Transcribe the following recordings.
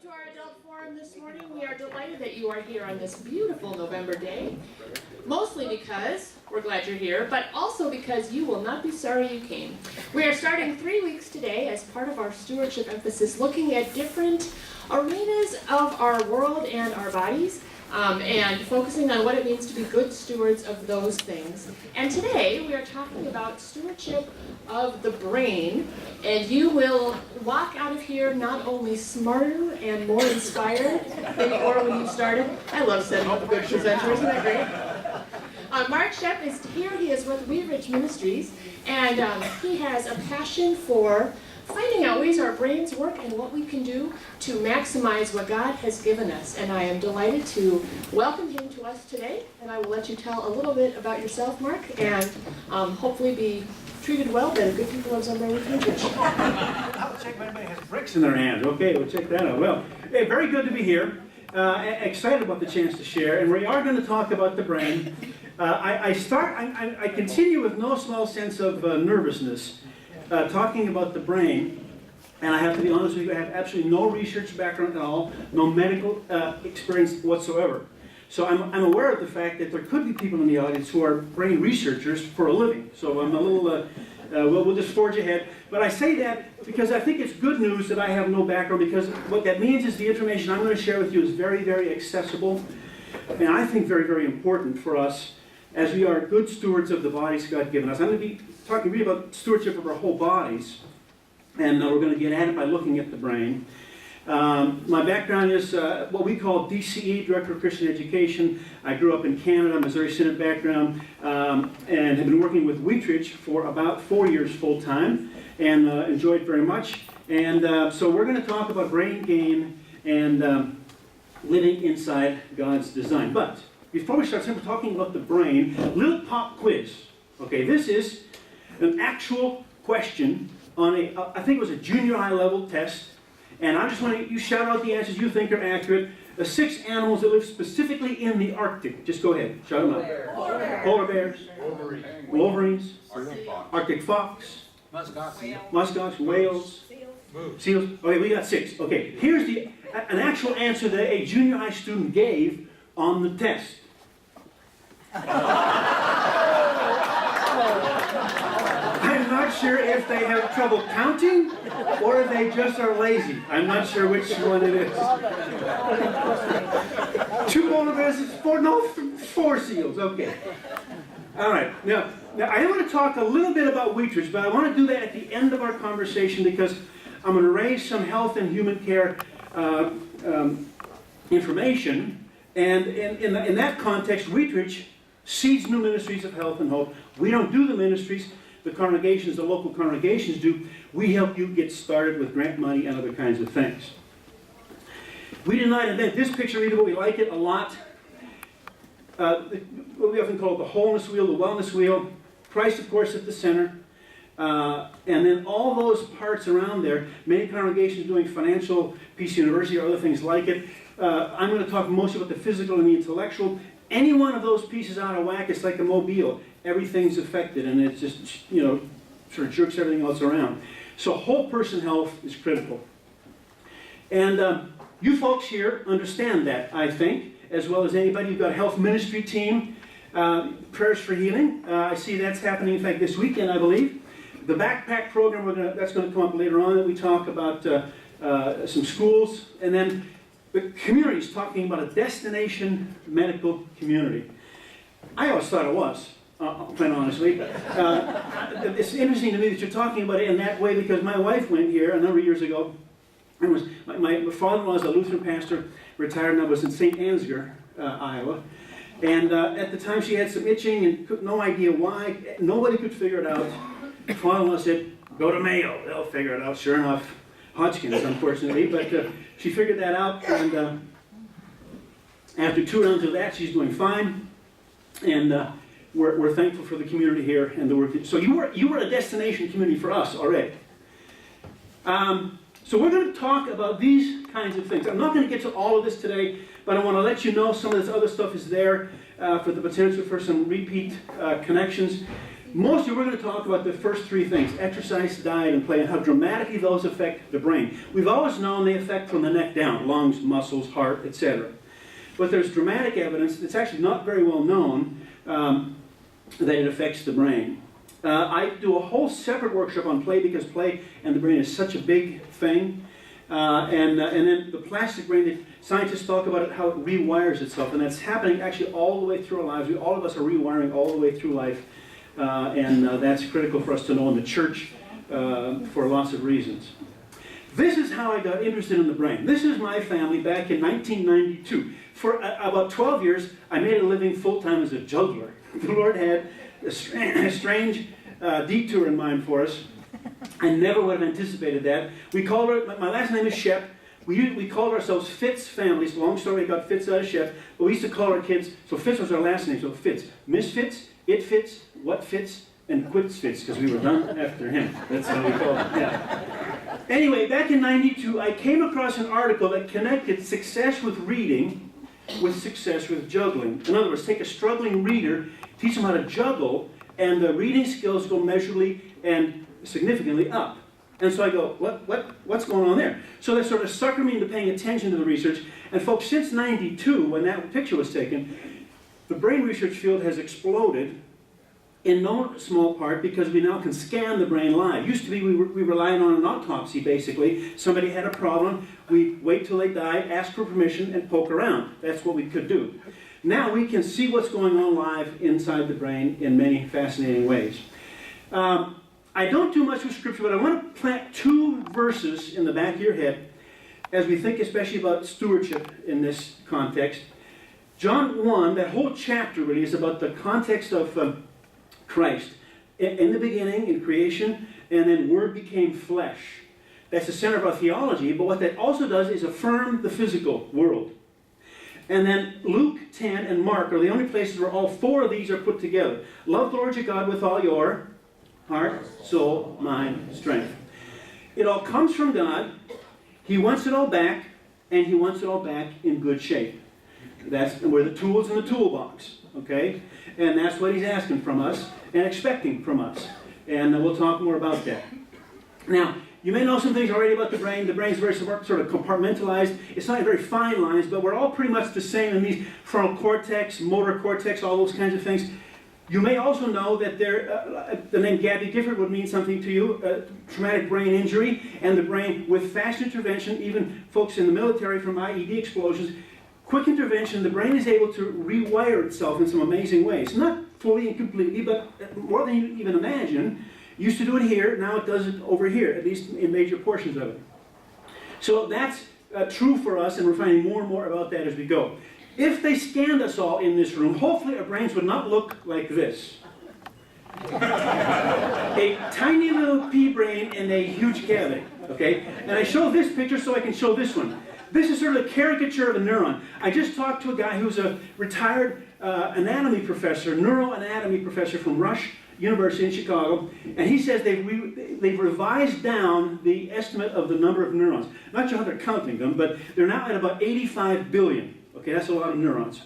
to our adult forum this morning. We are delighted that you are here on this beautiful November day. Mostly because we're glad you're here, but also because you will not be sorry you came. We are starting 3 weeks today as part of our stewardship emphasis, looking at different arenas of our world and our bodies, and focusing on what it means to be good stewards of those things. And today we are talking about stewardship of the brain, and you will walk out of here not only smarter and more inspired than you were when you started. I love setting up a good presenter, isn't that great? Mark Schoepp is here. He is with Wheatridge Ministries, and he has a passion for finding out ways our brains work and what we can do to maximize what God has given us. And I am delighted to welcome him to us today, and I will let you tell a little bit about yourself, Mark, and hopefully be treated well by the good people of Sunbury Wheatridge. I'll check if anybody has bricks in their hands. Okay, we'll check that out. Well, hey, very good to be here. Excited about the chance to share, and we are going to talk about the brain. I continue with no small sense of nervousness, talking about the brain, and I have to be honest with you, I have absolutely no research background at all, no medical experience whatsoever. So I'm aware of the fact that there could be people in the audience who are brain researchers for a living. So I'm a little, we'll just forge ahead. But I say that because I think it's good news that I have no background, because what that means is the information I'm going to share with you is very, very accessible, and I think very, very important for us as we are good stewards of the bodies God has given us. I'm going to be talking really about stewardship of our whole bodies, and we're going to get at it by looking at the brain. My background is what we call DCE, Director of Christian Education. I grew up in Canada, Missouri Synod background, and have been working with Wheatridge for about 4 years full-time, and enjoyed very much. And so we're going to talk about brain gain and living inside God's design. But before we start simply talking about the brain, little pop quiz. Okay, this is an actual question on I think it was a junior high level test, and I just want you shout out the answers you think are accurate. The 6 animals that live specifically in the Arctic. Just go ahead, shout them out. Polar bears, wolverines, Arctic fox, muskox, whales, seals. Okay, we got 6. Okay, here's an actual answer that a junior high student gave on the test. I'm not sure if they have trouble counting or if they just are lazy. I'm not sure which one it is. 2 polar bears, 4 seals. Okay. All right. Now I want to talk a little bit about Wheatridge, but I want to do that at the end of our conversation because I'm going to raise some health and human care information. And in that context, Wheatridge seeds new ministries of health and hope. We don't do the ministries. The congregations, the local congregations do. We help you get started with grant money and other kinds of things. We did not invent this picture either, but we like it a lot. What we often call it the wholeness wheel, the wellness wheel. Christ, of course, at the center. And then all those parts around there, many congregations doing financial, Peace University, or other things like it. I'm going to talk mostly about the physical and the intellectual. Any one of those pieces out of whack, it's like a mobile. Everything's affected, and it's just, sort of jerks everything else around. So whole person health is critical. And you folks here understand that, I think, as well as anybody. You've got a health ministry team, prayers for healing. I see that's happening, in fact, this weekend, I believe. The backpack program, that's going to come up later on. We talk about some schools, and then the community is talking about a destination medical community. I always thought it was, quite honestly. It's interesting to me that you're talking about it in that way because my wife went here a number of years ago. And my father-in-law is a Lutheran pastor, retired, and I was in St. Ansgar, Iowa. And at the time she had some itching and no idea why. Nobody could figure it out. My father-in-law said, go to Mayo, they'll figure it out. Sure enough, Hodgkin's, unfortunately, but she figured that out, and after 2 rounds of that, she's doing fine, and we're thankful for the community here and the work. So you were a destination community for us already. So we're going to talk about these kinds of things. I'm not going to get to all of this today, but I want to let you know some of this other stuff is there for the potential for some repeat connections. Mostly we're going to talk about the first three things: exercise, diet, and play, and how dramatically those affect the brain. We've always known they affect from the neck down: lungs, muscles, heart, etc. But there's dramatic evidence that's actually not very well known that it affects the brain. I do a whole separate workshop on play, because play and the brain is such a big thing. And then the plastic brain, that scientists talk about it, how it rewires itself, and that's happening actually all the way through our lives. All of us are rewiring all the way through life, and that's critical for us to know in the church for lots of reasons. This is how I got interested in the brain. This is my family back in 1992. For about 12 years, I made a living full-time as a juggler. The Lord had a strange detour in mind for us. I never would have anticipated that. We called her, my last name is Schoepp. We called ourselves Fitz families. Long story, I got Fitz out of Schoepp. But we used to call our kids, so Fitz was our last name, so Fitz. Miss Fitz, It Fitz, What Fitz, and Quits Fitz, because we were done after him. That's how we called him, yeah. Anyway, back in 92, I came across an article that connected success with reading with success with juggling. In other words, take a struggling reader, teach them how to juggle, and the reading skills go measurably and significantly up. And so I go, what's going on there? So that sort of suckered me into paying attention to the research. And folks, since 92, when that picture was taken, the brain research field has exploded, in no small part because we now can scan the brain live. Used to be we relied on an autopsy, basically. Somebody had a problem, we wait till they die, ask for permission, and poke around. That's what we could do. Now we can see what's going on live inside the brain in many fascinating ways. I don't do much with Scripture, but I want to plant two verses in the back of your head as we think especially about stewardship in this context. John 1, that whole chapter really is about the context of Christ. In the beginning, in creation, and then Word became flesh. That's the center of our theology, but what that also does is affirm the physical world. And then Luke 10 and Mark are the only places where all four of these are put together. Love the Lord your God with all your heart, soul, mind, strength. It all comes from God. He wants it all back, and He wants it all back in good shape. We're the tools in the toolbox, okay? And that's what He's asking from us and expecting from us. And we'll talk more about that. Now, you may know some things already about the brain. The brain's very sort of compartmentalized. It's not very fine lines, but we're all pretty much the same in these frontal cortex, motor cortex, all those kinds of things. You may also know that the name Gabby Gifford would mean something to you, traumatic brain injury, and the brain with fast intervention, even folks in the military from IED explosions, quick intervention, the brain is able to rewire itself in some amazing ways. Not fully and completely, but more than you even imagine. Used to do it here, now it does it over here, at least in major portions of it. So that's true for us, and we're finding more and more about that as we go. If they scanned us all in this room, hopefully our brains would not look like this. A tiny little pea brain in a huge cavity, okay? And I show this picture so I can show this one. This is sort of a caricature of a neuron. I just talked to a guy who's a retired anatomy professor, neuroanatomy professor from Rush University in Chicago, and he says they've revised down the estimate of the number of neurons. Not sure how they're counting them, but they're now at about 85 billion. Okay, that's a lot of neurons.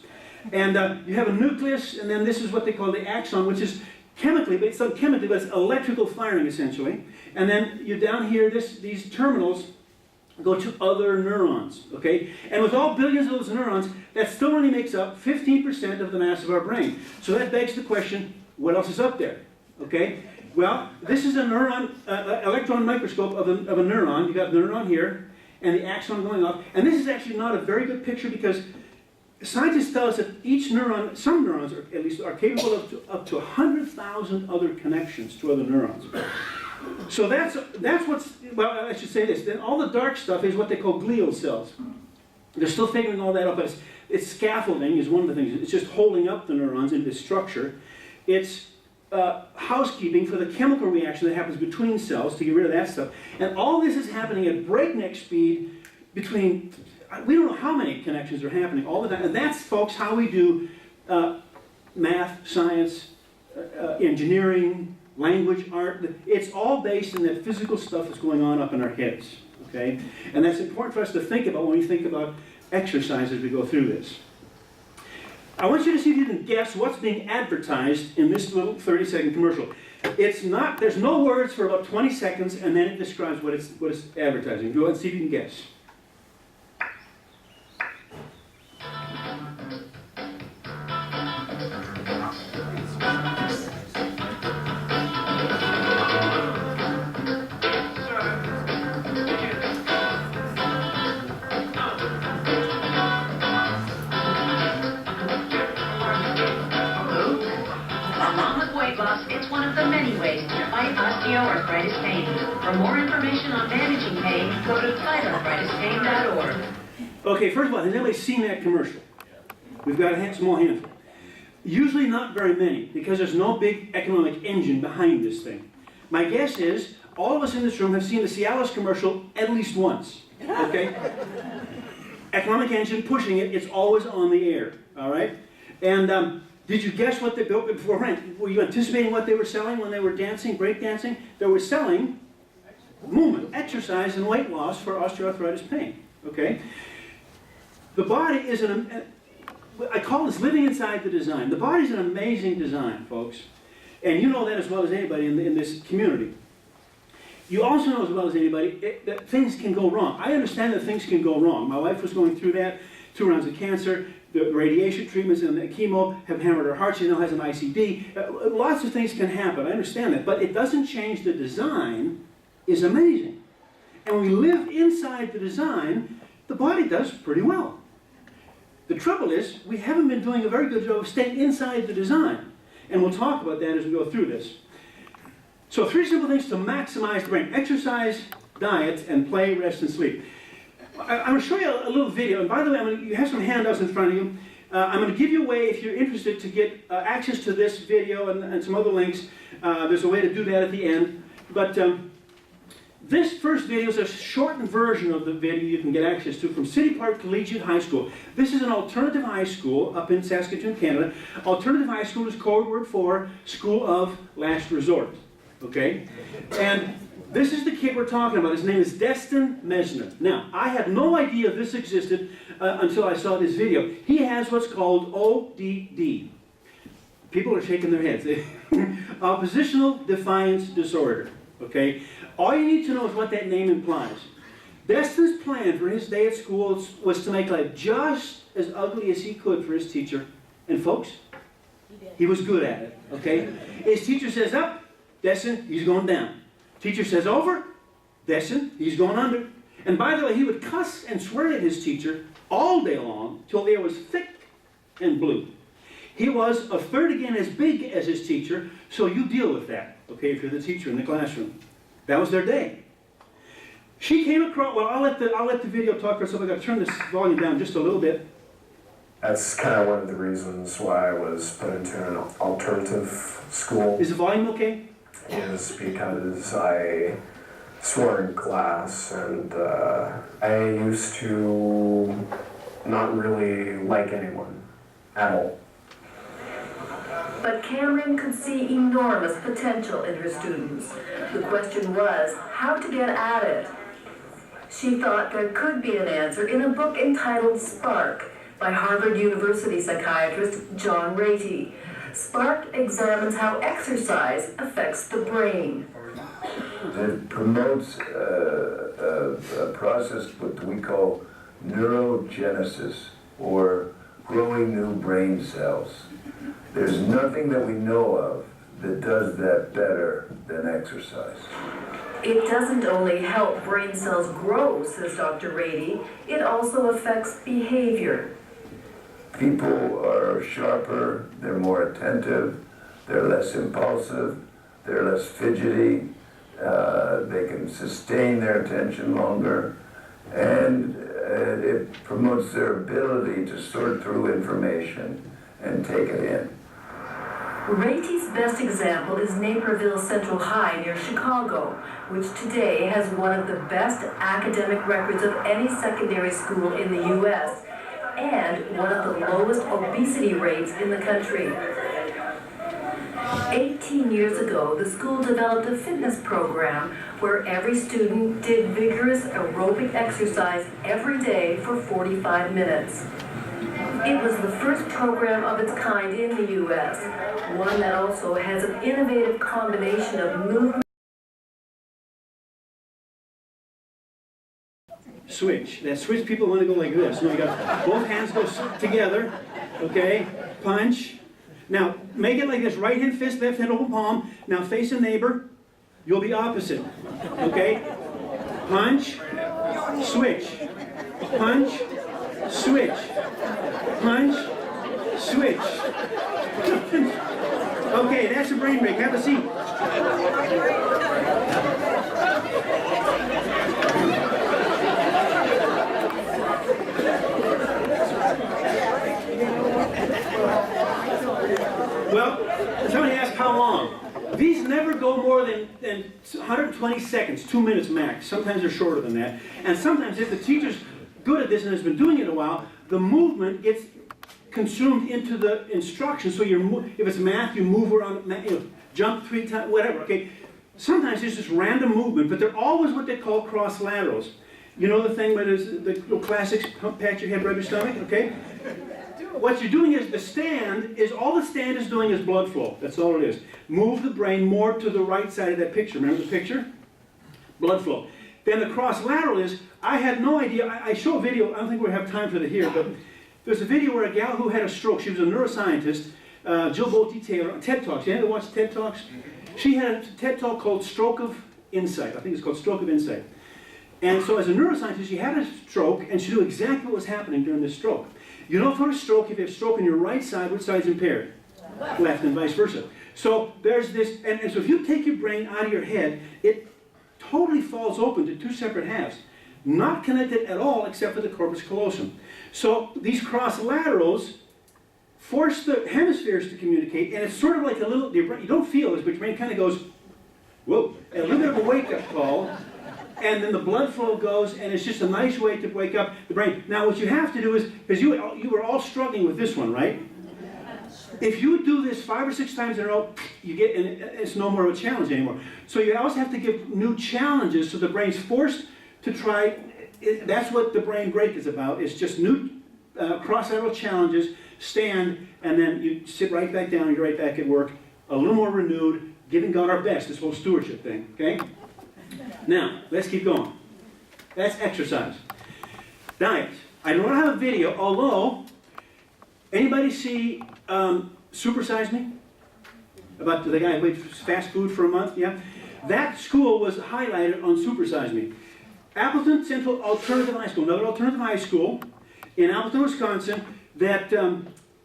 And you have a nucleus, and then this is what they call the axon, which is chemically, but it's not chemically, but it's electrical firing essentially. And then you down here, these terminals go to other neurons, okay? And with all billions of those neurons, that still only makes up 15% of the mass of our brain. So that begs the question, what else is up there, okay? Well, this is a neuron, electron microscope of a neuron. You got the neuron here, and the axon going off. And this is actually not a very good picture because scientists tell us that each neuron, some neurons at least, are capable of up to 100,000 other connections to other neurons. So that's what's, well, I should say this, then all the dark stuff is what they call glial cells. They're still figuring all that out, but it's scaffolding is one of the things. It's just holding up the neurons in this structure. It's housekeeping for the chemical reaction that happens between cells to get rid of that stuff. And all this is happening at breakneck speed between, we don't know how many connections are happening all the time. And that's, folks, how we do math, science, engineering, language, art. It's all based in that physical stuff that's going on up in our heads, okay? And that's important for us to think about when we think about exercise as we go through this. I want you to see if you can guess what's being advertised in this little 30-second commercial. It's not, there's no words for about 20 seconds, and then it describes what it's advertising. Go ahead and see if you can guess. It's one of the many ways to fight osteoarthritis pain. For more information on managing pain, go to fightarthritispain.org. Okay, first of all, has anybody seen that commercial? We've got a small handful. Usually not very many, because there's no big economic engine behind this thing. My guess is all of us in this room have seen the Cialis commercial at least once. Okay? Economic engine pushing it, it's always on the air. All right? And did you guess what they built beforehand? Were you anticipating what they were selling when they were dancing, breakdancing? They were selling movement, exercise, and weight loss for osteoarthritis pain. Okay? The body is I call this living inside the design. The body's an amazing design, folks. And you know that as well as anybody in this community. You also know as well as anybody that things can go wrong. I understand that things can go wrong. My wife was going through that, 2 rounds of cancer. The radiation treatments and the chemo have hammered her heart. She now has an ICD. Lots of things can happen. I understand that. But it doesn't change the design is amazing. And when we live inside the design, the body does pretty well. The trouble is, we haven't been doing a very good job of staying inside the design. And we'll talk about that as we go through this. So 3 simple things to maximize the brain. Exercise, diet, and play, rest, and sleep. I'm going to show you a little video. And by the way, you have some handouts in front of you. I'm going to give you a way, if you're interested, to get access to this video and some other links. There's a way to do that at the end. But this first video is a shortened version of the video you can get access to from City Park Collegiate High School. This is an alternative high school up in Saskatoon, Canada. Alternative high school is code word for School of Last Resort. Okay? And this is the kid we're talking about. His name is Destin Mesner. Now, I had no idea this existed until I saw this video. He has what's called ODD. People are shaking their heads. Oppositional Defiance Disorder. Okay? All you need to know is what that name implies. Destin's plan for his day at school was to make life just as ugly as he could for his teacher. And folks, he was good at it. Okay? His teacher says up, Destin, he's going down. Teacher says over, Destin, he's going under. And by the way, he would cuss and swear at his teacher all day long till the air was thick and blue. He was a third again as big as his teacher, so you deal with that, okay, if you're the teacher in the classroom. That was their day. She came across, well, I'll let the video talk for itself. I've got to turn this volume down just a little bit. That's kind of one of the reasons why I was put into an alternative school. Is the volume okay? Is because I swore in class, and I used to not really like anyone at all. But Cameron could see enormous potential in her students. The question was how to get at it. She thought there could be an answer in a book entitled Spark by Harvard University psychiatrist John Ratey. Spark examines how exercise affects the brain. It promotes a process what we call neurogenesis, or growing new brain cells. There's nothing that we know of that does that better than exercise. It doesn't only help brain cells grow, says Dr. Ratey, it also affects behavior. People are sharper, they're more attentive, they're less impulsive, they're less fidgety, they can sustain their attention longer, and it promotes their ability to sort through information and take it in. Ratey's best example is Naperville Central High near Chicago, which today has one of the best academic records of any secondary school in the U.S. and one of the lowest obesity rates in the country. 18 years ago, the school developed a fitness program where every student did vigorous aerobic exercise every day for 45 minutes. It was the first program of its kind in the U.S., one that also has an innovative combination of movement. Switch. That switch, people want to go like this. No, you got both hands go together, okay? Punch. Now, make it like this. Right hand fist, left hand open palm. Now face a neighbor. You'll be opposite, okay? Punch, switch. Punch, switch. Punch, switch. Okay, that's a brain break. Have a seat. Well, somebody asked how long. These never go more than 120 seconds, 2 minutes max. Sometimes they're shorter than that. And sometimes if the teacher's good at this and has been doing it a while, the movement gets consumed into the instruction. So if it's math, you move around, jump 3 times, whatever, okay? Sometimes it's just random movement, but they're always what they call cross laterals. You know the thing where there's the classics, pat your head, rub your stomach, okay? What you're doing is all the stand is doing is blood flow. That's all it is. Move the brain more to the right side of that picture. Remember the picture? Blood flow. Then the cross lateral is, I had no idea, I show a video, I don't think we have time for it here, but there's a video where a gal who had a stroke, she was a neuroscientist, Jill Bolte Taylor, on TED Talks. You ever watch TED Talks? She had a TED Talk called Stroke of Insight. I think it's called Stroke of Insight. And so as a neuroscientist, she had a stroke, and she knew exactly what was happening during this stroke. You know, for a stroke, if you have a stroke on your right side, which side is impaired? Left, and vice versa. So there's this, and so if you take your brain out of your head, it totally falls open to 2 separate halves, not connected at all except for the corpus callosum. So these cross laterals force the hemispheres to communicate, and it's sort of like a little, you don't feel this, but your brain kind of goes, whoa, and a little bit of a wake-up call. And then the blood flow goes, and it's just a nice way to wake up the brain. Now what you have to do is, because you were all struggling with this one, right? If you do this 5 or 6 times in a row, you get, and it's no more of a challenge anymore. So you always have to give new challenges, so the brain's forced to try. That's what the brain break is about. It's just new cross-lateral challenges, stand, and then you sit right back down, you're right back at work, a little more renewed, giving God our best, this whole stewardship thing, okay? Now, let's keep going. That's exercise. Diet. I don't have a video, although, anybody see Super Size Me? About the guy who ate fast food for a month? Yeah? That school was highlighted on Super Size Me. Appleton Central Alternative High School, another alternative high school in Appleton, Wisconsin, that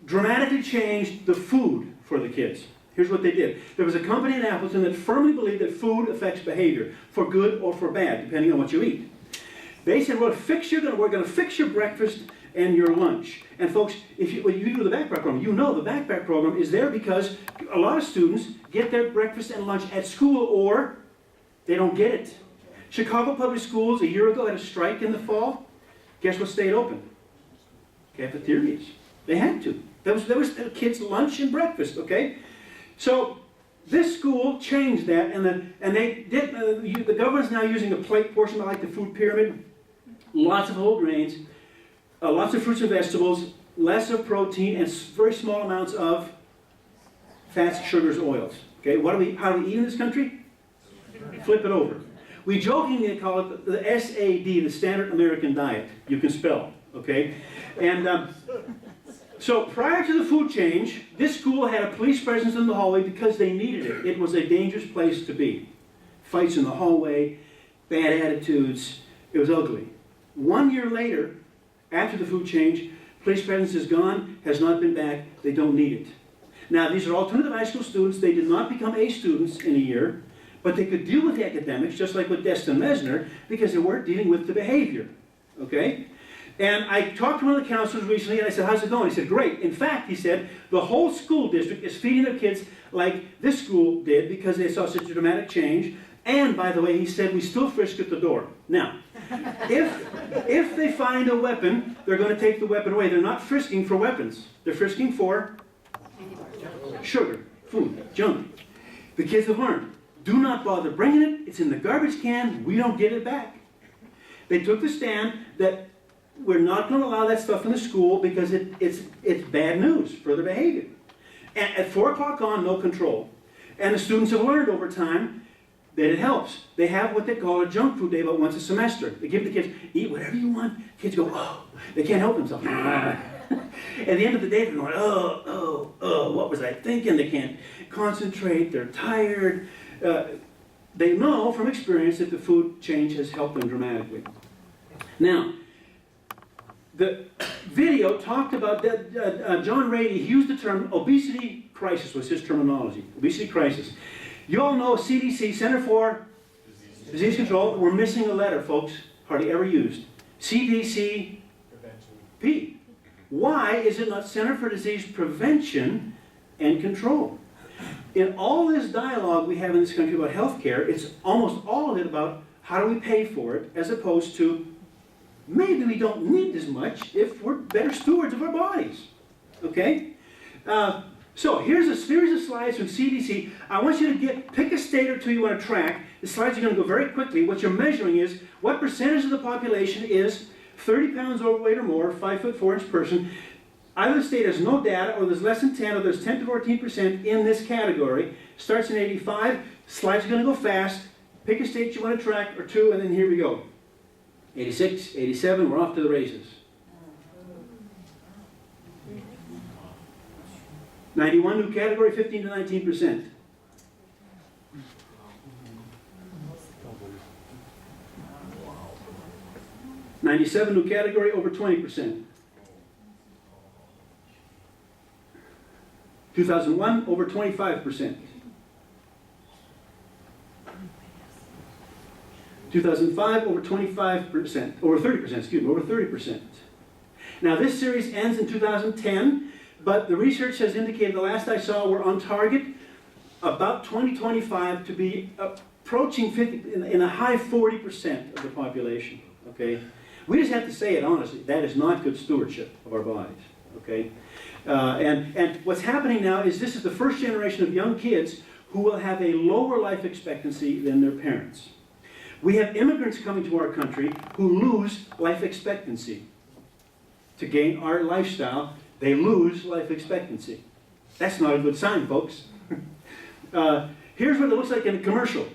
dramatically changed the food for the kids. Here's what they did. There was a company in Appleton that firmly believed that food affects behavior, for good or for bad, depending on what you eat. They said, well, we're going to fix your breakfast and your lunch. And folks, when you do the backpack program, you know the backpack program is there because a lot of students get their breakfast and lunch at school or they don't get it. Chicago Public Schools a year ago had a strike in the fall. Guess what stayed open? Cafeterias. They had to. There was kids' lunch and breakfast, okay? So this school changed that, and the government's now using a plate portion like the food pyramid. Lots of whole grains, lots of fruits and vegetables, less of protein, and very small amounts of fats, sugars, oils. Okay, how do we eat in this country? Flip it over. We jokingly call it the SAD, the Standard American Diet. You can spell, okay? And so prior to the food change, this school had a police presence in the hallway because they needed it. It was a dangerous place to be. Fights in the hallway, bad attitudes. It was ugly. 1 year later, after the food change, police presence is gone, has not been back. They don't need it. Now, these are alternative high school students. They did not become A students in a year, but they could deal with the academics, just like with Destin Mesner, because they weren't dealing with the behavior. Okay? And I talked to one of the counselors recently, and I said, how's it going? He said, great. In fact, he said, the whole school district is feeding their kids like this school did because they saw such a dramatic change. And, by the way, he said, we still frisk at the door. Now, if they find a weapon, they're going to take the weapon away. They're not frisking for weapons. They're frisking for sugar, food, junk. The kids have learned, do not bother bringing it. It's in the garbage can. We don't get it back. They took the stand that we're not going to allow that stuff in the school because it's bad news for their behavior. And at 4 o'clock on, no control. And the students have learned over time that it helps. They have what they call a junk food day about once a semester. They give the kids, eat whatever you want. Kids go, oh, they can't help themselves. At the end of the day, they're going, oh, what was I thinking? They can't concentrate, they're tired. They know from experience that the food change has helped them dramatically. Now, the video talked about that, John Rady, he used the term obesity crisis was his terminology, obesity crisis. You all know CDC, Center for Disease Control, we're missing a letter, folks, hardly ever used. CDC P. Why is it not Center for Disease Prevention and Control? In all this dialogue we have in this country about healthcare, it's almost all of it about how do we pay for it, as opposed to maybe we don't need as much if we're better stewards of our bodies. Okay? So here's a series of slides from CDC. I want you to pick a state or two you want to track. The slides are going to go very quickly. What you're measuring is what percentage of the population is 30 pounds overweight or more, 5'4" person. Either state has no data, or there's less than 10, or there's 10 to 14% in this category. Starts in 85. Slides are going to go fast. Pick a state you want to track, or two, and then here we go. 86, 87, we're off to the races. 91, new category, 15 to 19%. '97, new category, over 20%. 2001, over 25%. 2005, over 25%, over 30%, excuse me, over 30%. Now this series ends in 2010, but the research has indicated, the last I saw, we're on target about 2025 to be approaching 50, in a high 40% of the population, okay? We just have to say it honestly, that is not good stewardship of our bodies, okay? And what's happening now is this is the first generation of young kids who will have a lower life expectancy than their parents. We have immigrants coming to our country who lose life expectancy. To gain our lifestyle, they lose life expectancy. That's not a good sign, folks. Here's what it looks like in a commercial.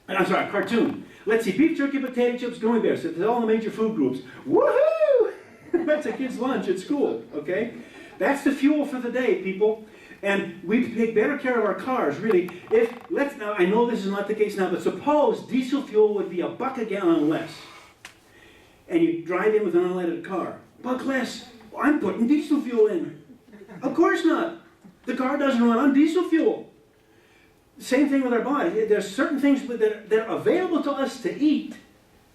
I'm sorry, a cartoon. Let's see, beef jerky, potato chips, gummy bears. It's all the major food groups. Woohoo! That's a kid's lunch at school, okay? That's the fuel for the day, people. And we take better care of our cars, really. Now, I know this is not the case now, but suppose diesel fuel would be $1 a gallon less. And you drive in with an unleaded car. $1 less. Well, I'm putting diesel fuel in. Of course not. The car doesn't run on diesel fuel. Same thing with our body. There's certain things that are available to us to eat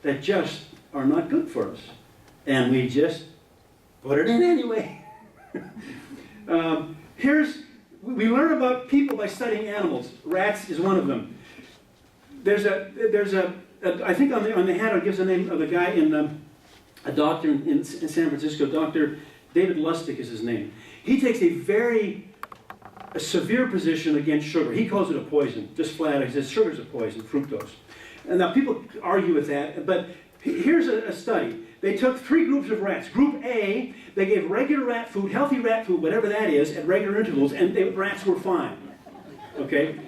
that just are not good for us. And we just put it in anyway. We learn about people by studying animals. Rats is one of them. I think on the hat it gives the name of a guy a doctor in San Francisco. Dr. David Lustig is his name. He takes a severe position against sugar. He calls it a poison, just flat out. He says sugar's a poison, fructose. And now people argue with that, but here's a study. They took 3 groups of rats. Group A, they gave regular rat food, healthy rat food, whatever that is, at regular intervals, and the rats were fine. Okay?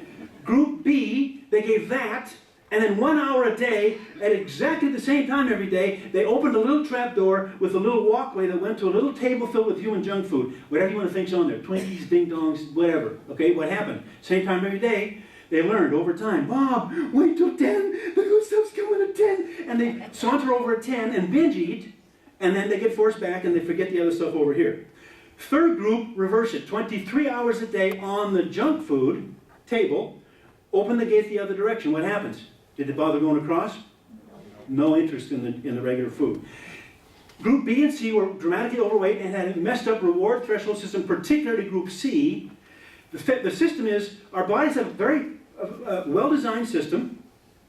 Group B, they gave that, and then 1 hour a day, at exactly the same time every day, they opened a little trap door with a little walkway that went to a little table filled with human junk food. Whatever you want to think's on there. Twinkies, Ding Dongs, whatever. Okay, what happened? Same time every day, they learned over time, Bob, wait till 10, the good stuff's coming at 10. And they saunter over at 10 and binge eat, and then they get forced back and they forget the other stuff over here. Third group, reverse it. 23 hours a day on the junk food table, open the gate the other direction. What happens? Did they bother going across? No interest in the regular food. Group B and C were dramatically overweight and had a messed up reward threshold system, particularly Group C. The system is, our bodies have a very well-designed system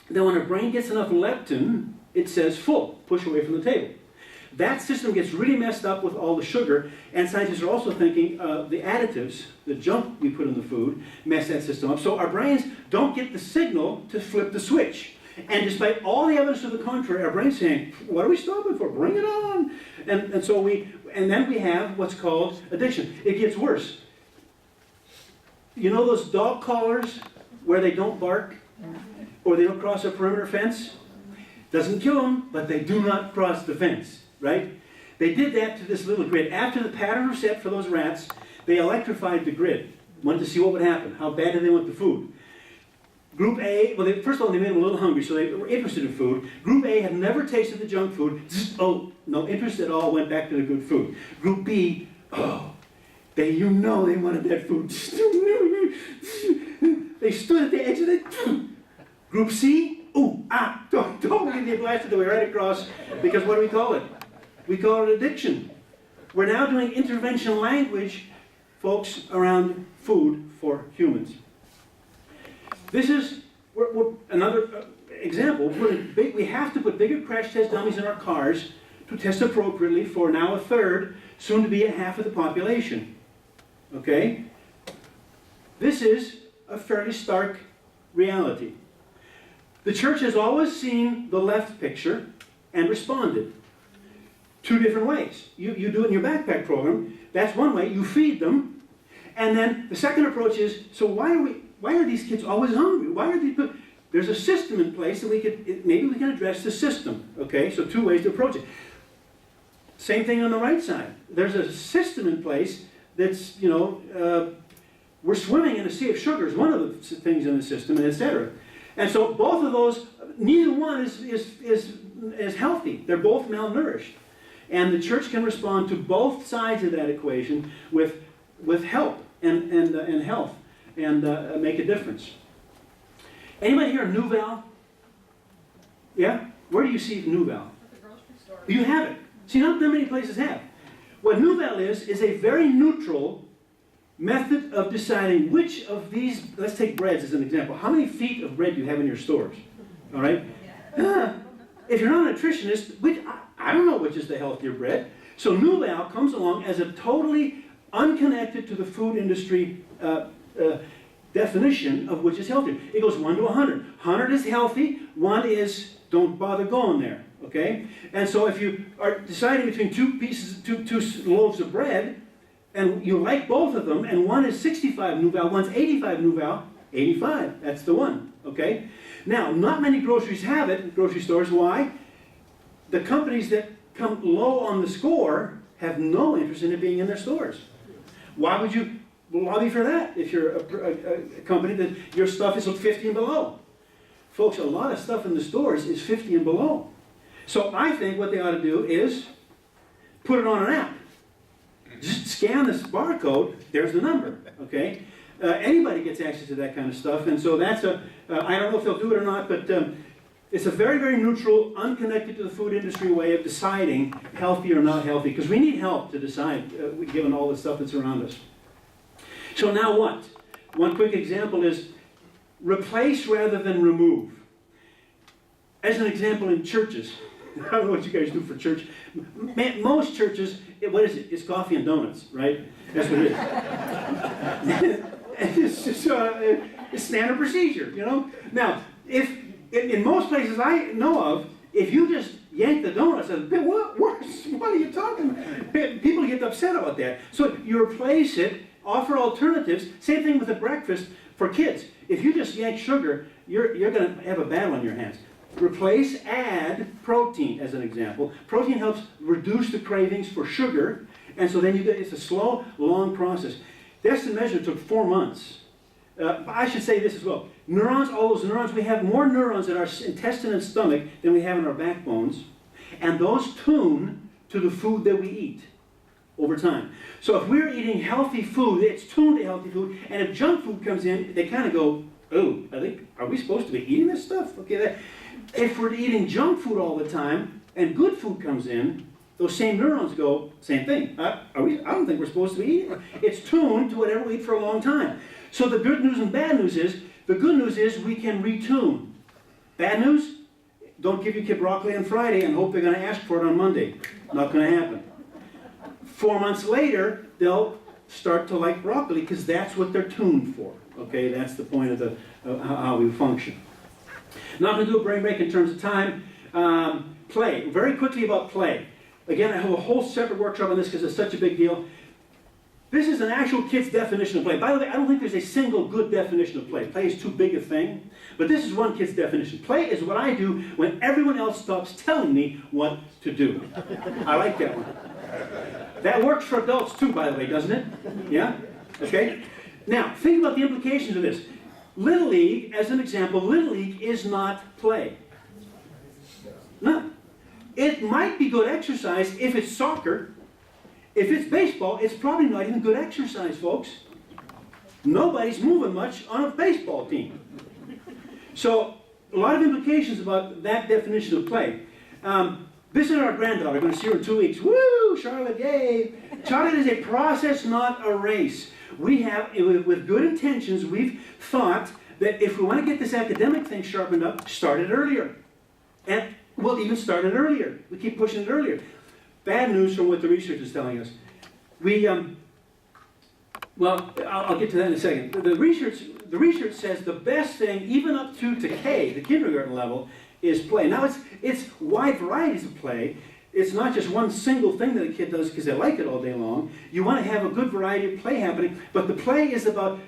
that when our brain gets enough leptin, it says full, push away from the table. That system gets really messed up with all the sugar, and scientists are also thinking the additives, the junk we put in the food, mess that system up. So our brains don't get the signal to flip the switch. And despite all the evidence to the contrary, our brain's saying, what are we stopping for? Bring it on. And then we have what's called addiction. It gets worse. You know those dog collars where they don't bark or they don't cross a perimeter fence? Doesn't kill them, but they do not cross the fence, right? They did that to this little grid. After the pattern was set for those rats, they electrified the grid. Wanted to see what would happen. How bad did they want the food? Group A, well, first of all, they made them a little hungry, so they were interested in food. Group A had never tasted the junk food. Oh, no interest at all, went back to the good food. Group B, oh, they wanted that food. They stood at the edge of the... Group C, don't get blasted the way right across, because what do we call it? We call it addiction. We're now doing intervention language, folks, around food for humans. This is another example. We have to put bigger crash test dummies in our cars to test appropriately for now a third, soon to be a half of the population. Okay? This is a fairly stark reality. The church has always seen the left picture and responded. Two different ways. You do it in your backpack program. That's one way. You feed them. And then the second approach is, so why are these kids always hungry? Why are these? There's a system in place that maybe we can address the system. Okay, so two ways to approach it. Same thing on the right side. There's a system in place that's, we're swimming in a sea of sugar is one of the things in the system, and etc. And so both of those, neither one is healthy. They're both malnourished. And the church can respond to both sides of that equation with help and health and make a difference. Anybody here New Val? Yeah? Where do you see New Val? At the grocery store. You have it. See, not that many places have. What New Val is a very neutral method of deciding which of these, let's take breads as an example. How many feet of bread do you have in your stores? All right? If you're not a nutritionist, I don't know which is the healthier bread. So New Val comes along as a totally unconnected to the food industry definition of which is healthier. It goes 1 to 100. 100 is healthy, 1 is don't bother going there. Okay? And so if you are deciding between two loaves of bread, and you like both of them, and one is 65 New Val, one's 85 New Val, 85, that's the one. Okay? Now, not many groceries have it, grocery stores. Why? The companies that come low on the score have no interest in it being in their stores. Why would you lobby for that if you're a company that your stuff is 50 and below? Folks, a lot of stuff in the stores is 50 and below. So I think what they ought to do is put it on an app. Just scan this barcode, there's the number, okay? Anybody gets access to that kind of stuff, and so that's I don't know if they'll do it or not, but it's a very, very neutral, unconnected to the food industry way of deciding healthy or not healthy, because we need help to decide, given all the stuff that's around us. So now what? One quick example is replace rather than remove. As an example in churches, I don't know what you guys do for church. Most churches, what is it? It's coffee and donuts, right? That's what it is. It's just it's standard procedure, Now, if in most places I know of, if you just yank the donuts, what are you talking about? People get upset about that. So you replace it, offer alternatives. Same thing with the breakfast for kids. If you just yank sugar, you're going to have a battle on your hands. Replace, add protein as an example. Protein helps reduce the cravings for sugar, and so then it's a slow, long process. Destin measure took 4 months. I should say this as well. Neurons, all those neurons, we have more neurons in our intestine and stomach than we have in our backbones, and those tune to the food that we eat over time. So if we're eating healthy food, it's tuned to healthy food, and if junk food comes in, they kind of go, oh, are we supposed to be eating this stuff? Okay, if we're eating junk food all the time, and good food comes in, those same neurons go, same thing. I don't think we're supposed to be eating it. It's tuned to whatever we eat for a long time. So the good news and bad news is, the good news is we can retune. Bad news, don't give your kid broccoli on Friday and hope they're going to ask for it on Monday. Not going to happen. 4 months later, they'll start to like broccoli because that's what they're tuned for. Okay, that's the point of how we function. Not going to do a brain break in terms of time. Play. Very quickly about play. Again, I have a whole separate workshop on this because it's such a big deal. This is an actual kid's definition of play. By the way, I don't think there's a single good definition of play. Play is too big a thing. But this is one kid's definition. Play is what I do when everyone else stops telling me what to do. I like that one. That works for adults too, by the way, doesn't it? Yeah? Okay? Now, think about the implications of this. Little League, as an example, Little League is not play. No. It might be good exercise if it's soccer. If it's baseball, it's probably not even good exercise, folks. Nobody's moving much on a baseball team. So, a lot of implications about that definition of play. This is our granddaughter. We're going to see her in 2 weeks. Woo! Charlotte, yay! Charlotte is a process, not a race. We have, with good intentions, we've thought that if we want to get this academic thing sharpened up, start it earlier. And we'll even start it earlier. We keep pushing it earlier. Bad news from what the research is telling us. Well, I'll get to that in a second. The research says the best thing, even up to K, the kindergarten level, is play. Now, it's wide varieties of play. It's not just one single thing that a kid does because they like it all day long. You want to have a good variety of play happening, but the play is about,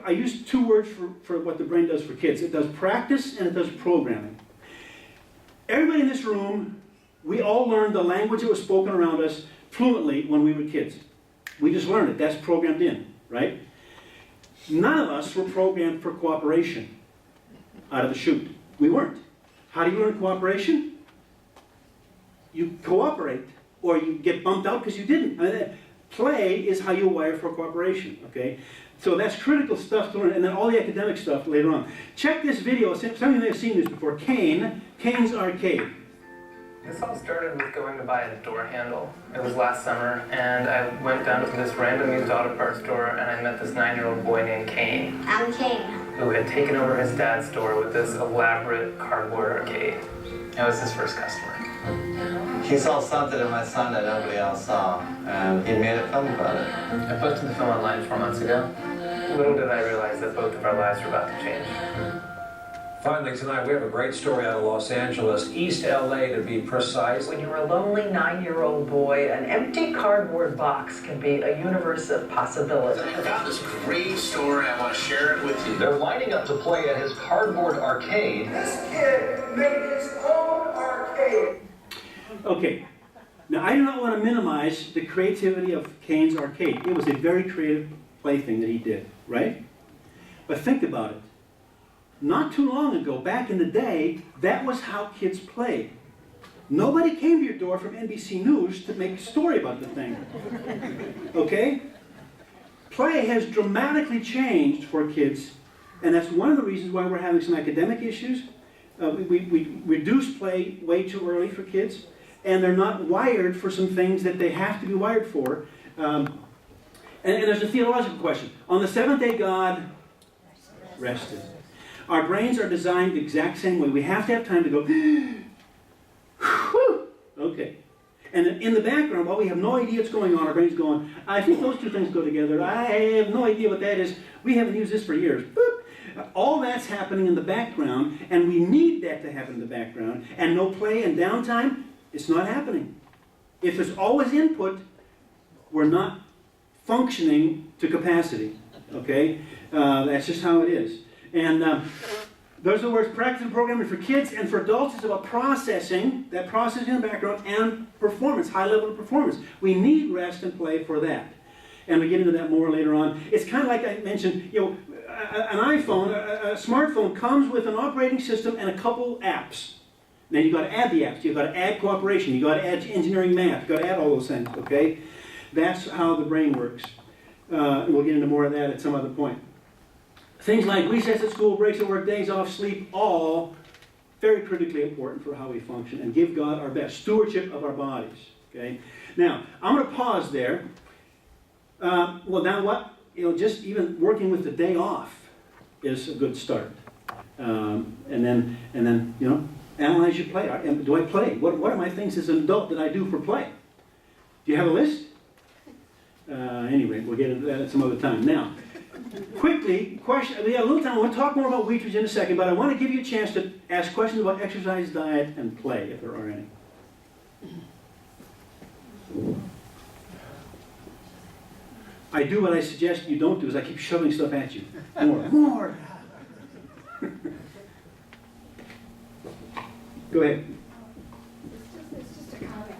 I use 2 words for what the brain does for kids. It does practice and it does programming. Everybody in this room, we all learned the language that was spoken around us fluently when we were kids. We just learned it. That's programmed in, right? None of us were programmed for cooperation out of the chute. We weren't. How do you learn cooperation? You cooperate, or you get bumped out because you didn't. Play is how you wire for cooperation, okay? So that's critical stuff to learn, and then all the academic stuff later on. Check this video. Some of you may have seen this before. Kane's Arcade. This all started with going to buy a door handle. It was last summer, and I went down to this random used auto parts store, and I met this 9-year-old boy named Kane. I'm Kane. Who had taken over his dad's store with this elaborate cardboard arcade. I was his first customer. He saw something in my son that nobody else saw, and he made a film about it. I posted the film online 4 months ago. Little did I realize that both of our lives were about to change. Finally, tonight we have a great story out of Los Angeles, East LA to be precise. When you're a lonely 9-year-old boy, an empty cardboard box can be a universe of possibility. I found this great story. I want to share it with you. They're lining up to play at his cardboard arcade. This kid made his own arcade. Okay, now I do not want to minimize the creativity of Kane's Arcade. It was a very creative plaything that he did, right? But think about it. Not too long ago, back in the day, that was how kids played. Nobody came to your door from NBC News to make a story about the thing. Okay? Play has dramatically changed for kids, and that's one of the reasons why we're having some academic issues. We reduce play way too early for kids, and they're not wired for some things that they have to be wired for. And there's a theological question. On the 7th day, God rested. Our brains are designed the exact same way. We have to have time to go, whew, okay. And in the background, while we have no idea what's going on, our brain's going, I think those two things go together. I have no idea what that is. We haven't used this for years. Boop. All that's happening in the background, and we need that to happen in the background. And no play and downtime, it's not happening. If there's always input, we're not functioning to capacity. Okay? That's just how it is. And those are the words, practice and programming for kids, and for adults it's about processing, that processing in the background, and performance, high level of performance. We need rest and play for that. And we get into that more later on. It's kind of like I mentioned, you know, an iPhone, a smartphone comes with an operating system and a couple apps. Then you've got to add the apps, you've got to add cooperation, you've got to add engineering math, you've got to add all those things, okay? That's how the brain works. And we'll get into more of that at some other point. Things like recess at school, breaks at work, days off, sleep, all very critically important for how we function and give God our best. Stewardship of our bodies. Okay. Now, I'm going to pause there. Well, now what? You know, just even working with the day off is a good start. And then you know, analyze your play. Do I play? What are my things as an adult that I do for play? Do you have a list? Anyway, we'll get into that at some other time. Now, quickly, question. We have a little time. We'll talk more about Wheatridge in a second, but I want to give you a chance to Ask questions about exercise, diet, and play, if there are any. I do what I suggest you don't do, is I keep shoving stuff at you. More. Go ahead. It's just a comment.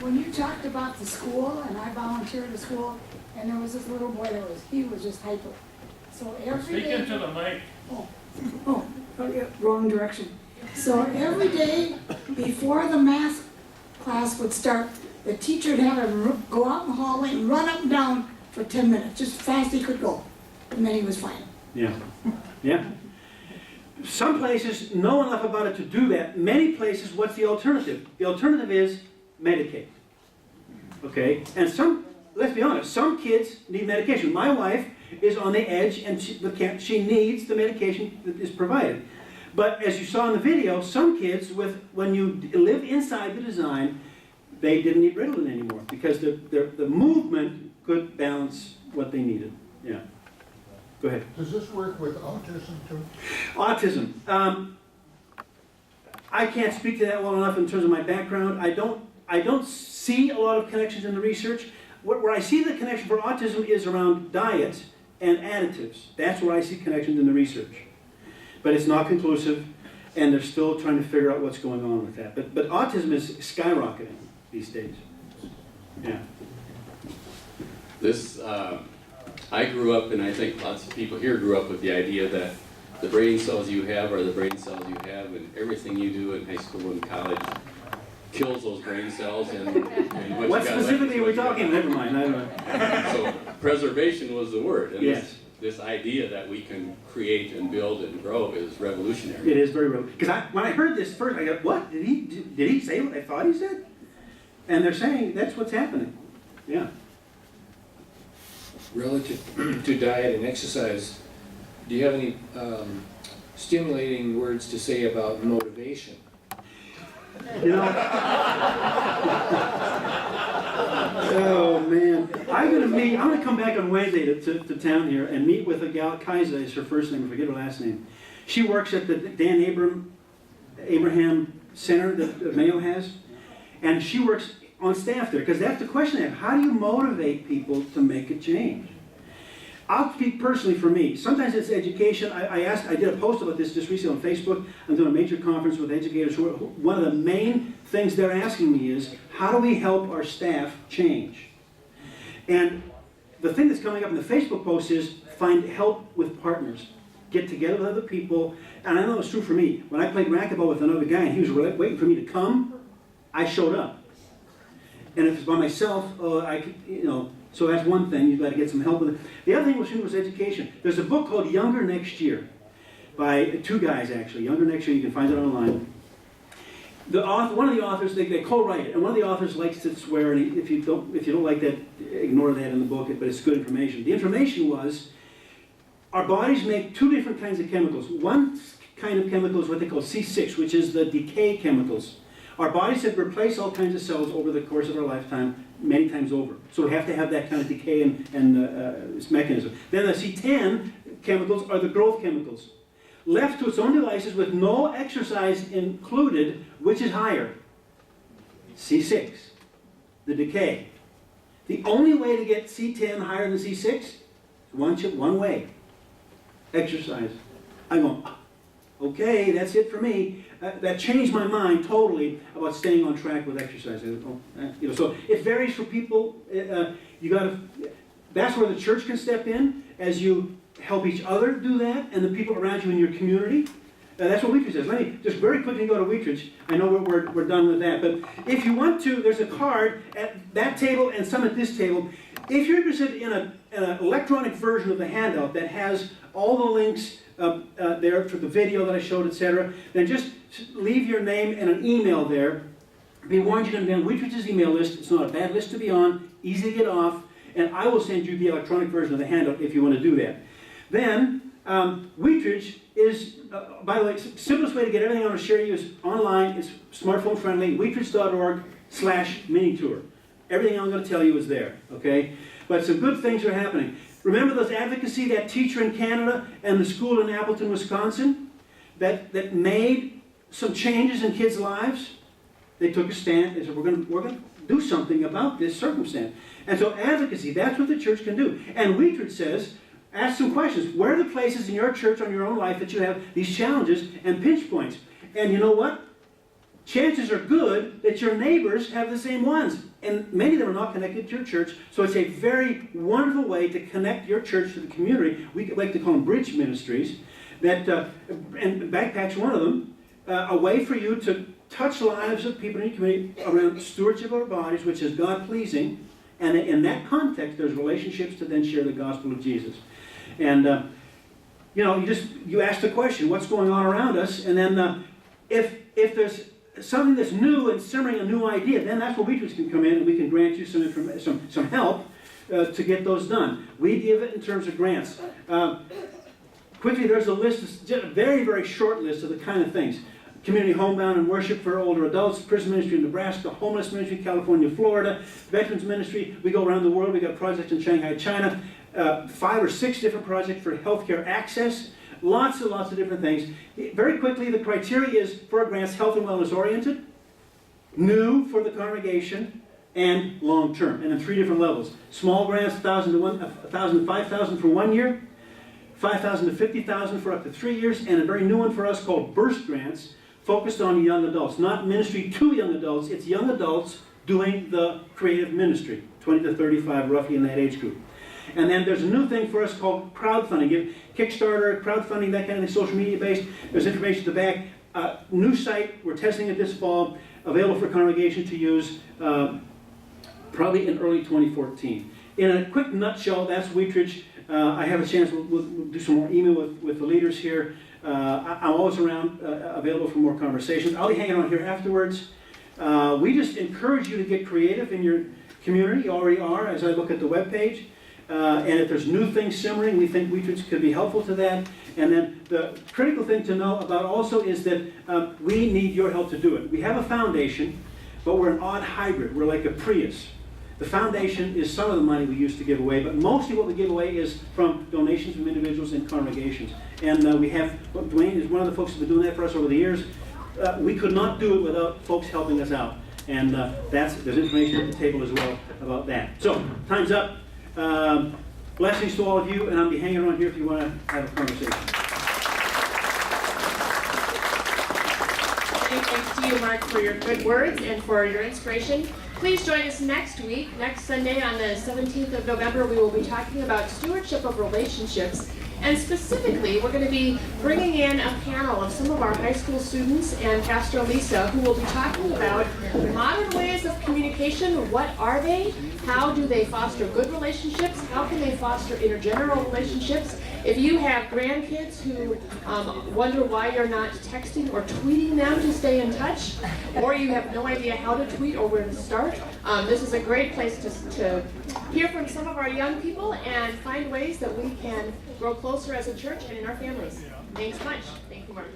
When you talked about the school, and I volunteered at school, and there was this little boy he was just hyper. So every day. Speak into the mic. Oh, yeah, wrong direction. So every day before the math class would start, the teacher would have him go out in the hallway and run up and down for 10 minutes, just as fast as he could go. And then he was fine. Yeah. Yeah. Some places know enough about it to do that. Many places, what's the alternative? The alternative is medicate. Okay? And let's be honest, some kids need medication. My wife is on the edge and she needs the medication that is provided. But as you saw in the video, some kids, when you live inside the design, they didn't need Ritalin anymore because the movement could balance what they needed. Yeah. Go ahead. Does this work with autism too? Autism. I can't speak to that well enough in terms of my background. I don't see a lot of connections in the research. Where I see the connection for autism is around diet and additives. That's where I see connections in the research. But it's not conclusive, and they're still trying to figure out what's going on with that. But autism is skyrocketing these days. Yeah. This, I grew up, and I think lots of people here grew up with the idea that the brain cells you have are the brain cells you have, and everything you do in high school and college kills those brain cells. And what specifically are we talking? Never mind. I don't know. So preservation was the word. And yes. This idea that we can create and build and grow is revolutionary. It is very revolutionary. Because when I heard this first, I go, what? Did he say what I thought he said? And they're saying that's what's happening. Yeah. Relative to diet and exercise, do you have any stimulating words to say about motivation? You know, oh man, I'm gonna come back on Wednesday to town here and meet with a gal. Kaisa is her first name. I forget her last name. She works at the Dan Abraham Center that Mayo has, and she works on staff there because that's the question I have. How do you motivate people to make a change? I'll speak personally for me. Sometimes it's education. I did a post about this just recently on Facebook. I'm doing a major conference with educators. One of the main things they're asking me is, how do we help our staff change? And the thing that's coming up in the Facebook post is, find help with partners. Get together with other people. And I know it's true for me. When I played racquetball with another guy and he was waiting for me to come, I showed up. And if it's by myself, I could, so that's one thing. You've got to get some help with it. The other thing was education. There's a book called Younger Next Year by two guys, actually. Younger Next Year, you can find it online. One of the authors, they co-write it, and one of the authors likes to swear, and if you don't like that, ignore that in the book, but it's good information. The information was, our bodies make two different kinds of chemicals. One kind of chemical is what they call C6, which is the decay chemicals. Our bodies have replaced all kinds of cells over the course of our lifetime, many times over. So we have to have that kind of decay and this mechanism. Then the C10 chemicals are the growth chemicals. Left to its own devices with no exercise included, which is higher? C6, the decay. The only way to get C10 higher than C6 is one way, exercise. I go, okay, that's it for me. That changed my mind totally about staying on track with exercise. So it varies for people. That's where the church can step in as you help each other do that, and the people around you in your community. That's what Wheatridge is. Let me just very quickly go to Wheatridge. I know we're done with that, but if you want to, there's a card at that table and some at this table. If you're interested in an electronic version of the handout that has all the links there for the video that I showed, etc., then just leave your name and an email there. Be warned, you're going to be on Wheatridge's email list. It's not a bad list to be on, easy to get off, and I will send you the electronic version of the handout if you want to do that. Then, Wheatridge is, by the way, the simplest way to get everything I want to share you is online. It's smartphone friendly, wheatridge.org/mini-tour. Everything I'm going to tell you is there, okay? But some good things are happening. Remember those advocacy, that teacher in Canada and the school in Appleton, Wisconsin? that made some changes in kids' lives. They took a stand. They said, we're going to do something about this circumstance. And so advocacy, that's what the church can do. And Wheatridge says, ask some questions. Where are the places in your church or in your own life that you have these challenges and pinch points? And you know what? Chances are good that your neighbors have the same ones. And many of them are not connected to your church. So it's a very wonderful way to connect your church to the community. We like to call them bridge ministries. And Backpack's one of them. A way for you to touch lives of people in your community around stewardship of our bodies, which is God-pleasing. And in that context, there's relationships to then share the gospel of Jesus. And, you ask the question, what's going on around us? And then if there's something that's new and simmering, a new idea, then that's where Wheatridge can come in and we can grant you some help to get those done. We give it in terms of grants. Quickly, there's a list, just a very, very short list of the kind of things. Community homebound and worship for older adults, prison ministry in Nebraska, homeless ministry, California, Florida, veterans ministry. We go around the world. We got projects in Shanghai, China, 5 or 6 different projects for healthcare access. Lots and lots of different things. Very quickly, the criteria is for our grants health and wellness oriented, new for the congregation, and long term. And in 3 different levels. Small grants, $1,000 to $5,000 for 1 year, $5,000 to $50,000 for up to 3 years, and a very new one for us called burst grants, focused on young adults. Not ministry to young adults, it's young adults doing the creative ministry, 20 to 35, roughly in that age group. And then there's a new thing for us called crowdfunding. Kickstarter, crowdfunding, that kind of thing, social media based. There's information at the back. New site, we're testing it this fall, available for congregation to use probably in early 2014. In a quick nutshell, that's Wheatridge. I have a chance, we'll do some more email with the leaders here. I'm always around, available for more conversations. I'll be hanging on here afterwards. We just encourage you to get creative in your community. You already are, as I look at the webpage. And if there's new things simmering, we think Wheatridge could be helpful to that. And then the critical thing to know about also is that we need your help to do it. We have a foundation, but we're an odd hybrid. We're like a Prius. The foundation is some of the money we used to give away, but mostly what we give away is from donations from individuals and congregations. And we have, Dwayne is one of the folks who's been doing that for us over the years. We could not do it without folks helping us out. And there's information at the table as well about that. So, time's up. Blessings to all of you, and I'll be hanging around here if you want to have a conversation. Thanks to you, Mark, for your good words and for your inspiration. Please join us next week. Next Sunday on the 17th of November, we will be talking about stewardship of relationships. And specifically, we're going to be bringing in a panel of some of our high school students and Pastor Lisa, who will be talking about modern ways of communication. What are they? How do they foster good relationships? How can they foster intergenerational relationships? If you have grandkids who wonder why you're not texting or tweeting them to stay in touch, or you have no idea how to tweet or where to start, this is a great place to hear from some of our young people and find ways that we can grow closer as a church and in our families. Thanks much. Thank you, Mark.